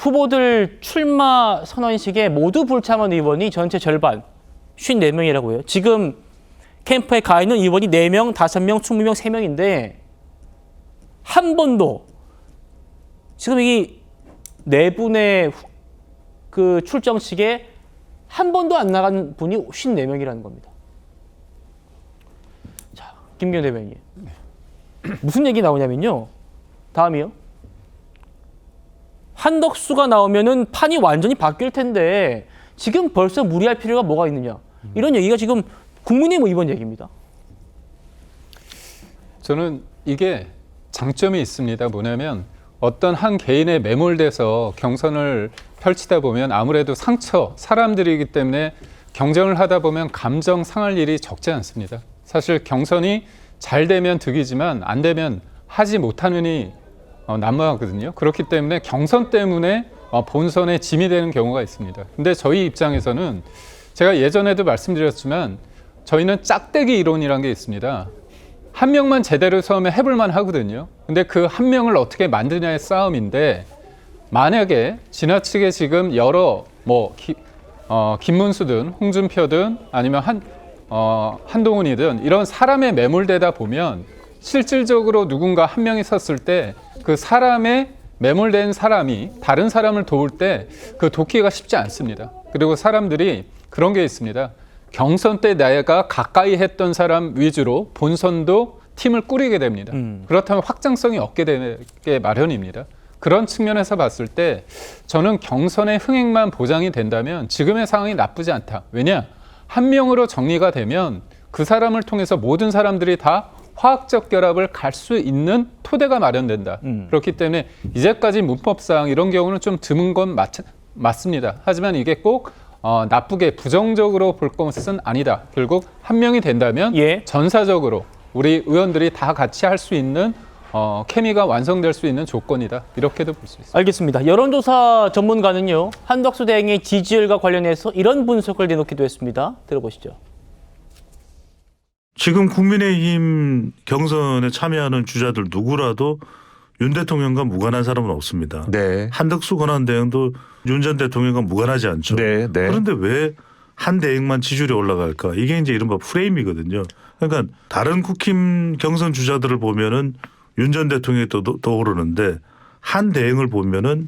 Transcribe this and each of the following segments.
후보들 출마 선언식에 모두 불참한 의원이 전체 절반, 54명이라고요. 지금 캠프에 가 있는 의원이 4명, 5명, 20명, 3명인데 한 번도 지금 이 4분의 그 출정식에 한 번도 안 나간 분이 54명이라는 겁니다. 자, 김기현 대변인. 무슨 얘기 나오냐면요. 다음이요. 한덕수가 나오면은 판이 완전히 바뀔 텐데 지금 벌써 무리할 필요가 뭐가 있느냐. 이런 얘기가 지금 국민의힘 의원 얘기입니다. 저는 이게 장점이 있습니다. 뭐냐면 어떤 한 개인에 매몰돼서 경선을 펼치다 보면 아무래도 사람들이기 때문에 경쟁을 하다 보면 감정 상할 일이 적지 않습니다. 사실 경선이 잘 되면 득이지만 안 되면 하지 못하느니 난무하거든요. 그렇기 때문에 경선 때문에 본선에 짐이 되는 경우가 있습니다. 근데 저희 입장에서는 제가 예전에도 말씀드렸지만 저희는 짝대기 이론이라는 게 있습니다. 한 명만 제대로 서면 해볼만 하거든요. 근데 그 한 명을 어떻게 만드냐의 싸움인데 만약에 지나치게 지금 여러 김문수든 홍준표든 아니면 한동훈이든 이런 사람에 매몰되다 보면 실질적으로 누군가 한 명이 섰을 때 그 사람에 매몰된 사람이 다른 사람을 도울 때 그 돕기가 쉽지 않습니다. 그리고 사람들이 그런 게 있습니다. 경선 때 내가 가까이 했던 사람 위주로 본선도 팀을 꾸리게 됩니다. 그렇다면 확장성이 없게 되게 마련입니다. 그런 측면에서 봤을 때 저는 경선의 흥행만 보장이 된다면 지금의 상황이 나쁘지 않다. 왜냐? 한 명으로 정리가 되면 그 사람을 통해서 모든 사람들이 다 화학적 결합을 갈 수 있는 토대가 마련된다. 그렇기 때문에 이제까지 문법상 이런 경우는 좀 드문 건 맞습니다. 하지만 이게 꼭 나쁘게 부정적으로 볼 것은 아니다. 결국 한 명이 된다면 전사적으로 우리 의원들이 다 같이 할 수 있는 케미가 완성될 수 있는 조건이다. 이렇게도 볼 수 있습니다. 알겠습니다. 여론조사 전문가는요. 한덕수 대행의 지지율과 관련해서 이런 분석을 내놓기도 했습니다. 들어보시죠. 지금 국민의힘 경선에 참여하는 주자들 누구라도 윤 대통령과 무관한 사람은 없습니다. 네. 한덕수 권한대행도 윤 전 대통령과 무관하지 않죠. 네, 네. 그런데 왜 한 대행만 지지율이 올라갈까? 이게 이제 이른바 프레임이거든요. 그러니까 다른 국힘 경선 주자들을 보면은 윤 전 대통령이 떠오르는데 한 대행을 보면은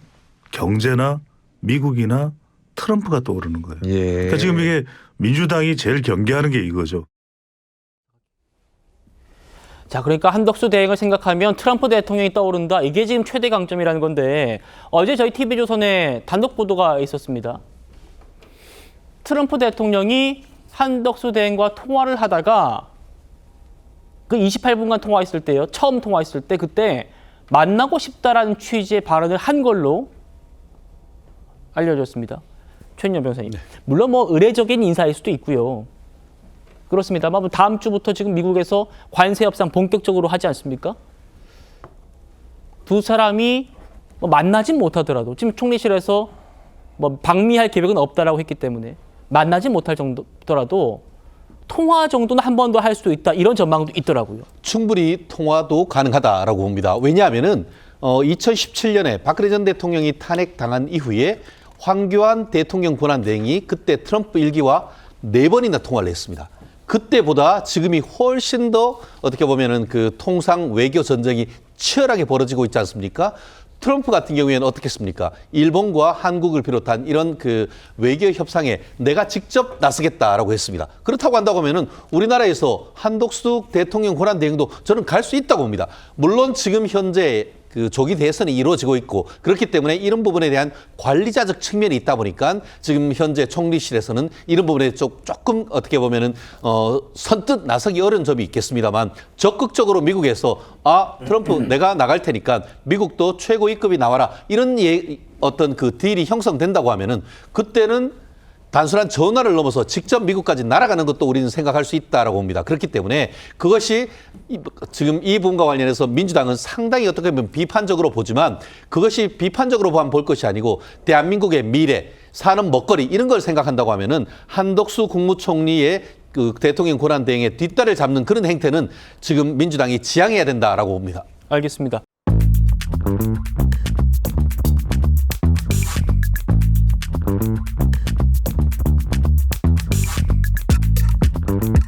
경제나 미국이나 트럼프가 떠오르는 거예요. 예. 그러니까 지금 이게 민주당이 제일 경계하는 게 이거죠. 자, 그러니까 한덕수 대행을 생각하면 트럼프 대통령이 떠오른다. 이게 지금 최대 강점이라는 건데 어제 저희 TV조선에 단독 보도가 있었습니다. 트럼프 대통령이 한덕수 대행과 통화를 하다가 그 28분간 통화했을 때요. 처음 통화했을 때 그때 만나고 싶다라는 취지의 발언을 한 걸로 알려졌습니다. 최인영 변호사님. 네. 물론 의례적인 인사일 수도 있고요. 그렇습니다만 다음 주부터 지금 미국에서 관세 협상 본격적으로 하지 않습니까? 두 사람이 만나진 못하더라도 지금 총리실에서 방미할 계획은 없다라고 했기 때문에 만나지 못할 정도더라도 통화 정도는 한 번 더 할 수 있다. 이런 전망도 있더라고요. 충분히 통화도 가능하다라고 봅니다. 왜냐하면은 2017년에 박근혜 전 대통령이 탄핵당한 이후에 황교안 대통령 권한대행이 그때 트럼프 일기와 4번이나 통화를 했습니다. 그때보다 지금이 훨씬 더 어떻게 보면은 그 통상 외교 전쟁이 치열하게 벌어지고 있지 않습니까? 트럼프 같은 경우에는 어떻겠습니까? 일본과 한국을 비롯한 이런 그 외교 협상에 내가 직접 나서겠다라고 했습니다. 그렇다고 한다고 하면은 우리나라에서 한덕수 대통령 권한 대행도 저는 갈 수 있다고 봅니다. 물론 지금 현재 그 조기 대선이 이루어지고 있고 그렇기 때문에 이런 부분에 대한 관리자적 측면이 있다 보니까 지금 현재 총리실에서는 이런 부분에 조금 어떻게 보면은 선뜻 나서기 어려운 점이 있겠습니다만 적극적으로 미국에서 트럼프 내가 나갈 테니까 미국도 최고 위급이 나와라 이런 어떤 그 딜이 형성된다고 하면은 그때는 단순한 전화를 넘어서 직접 미국까지 날아가는 것도 우리는 생각할 수 있다라고 봅니다. 그렇기 때문에 그것이 지금 이 부분과 관련해서 민주당은 상당히 어떻게 보면 비판적으로 보지만 그것이 비판적으로만 볼 것이 아니고 대한민국의 미래, 사는 먹거리 이런 걸 생각한다고 하면은 한덕수 국무총리의 그 대통령 권한 대행의 뒷다리를 잡는 그런 행태는 지금 민주당이 지양해야 된다라고 봅니다. 알겠습니다. 있습니다.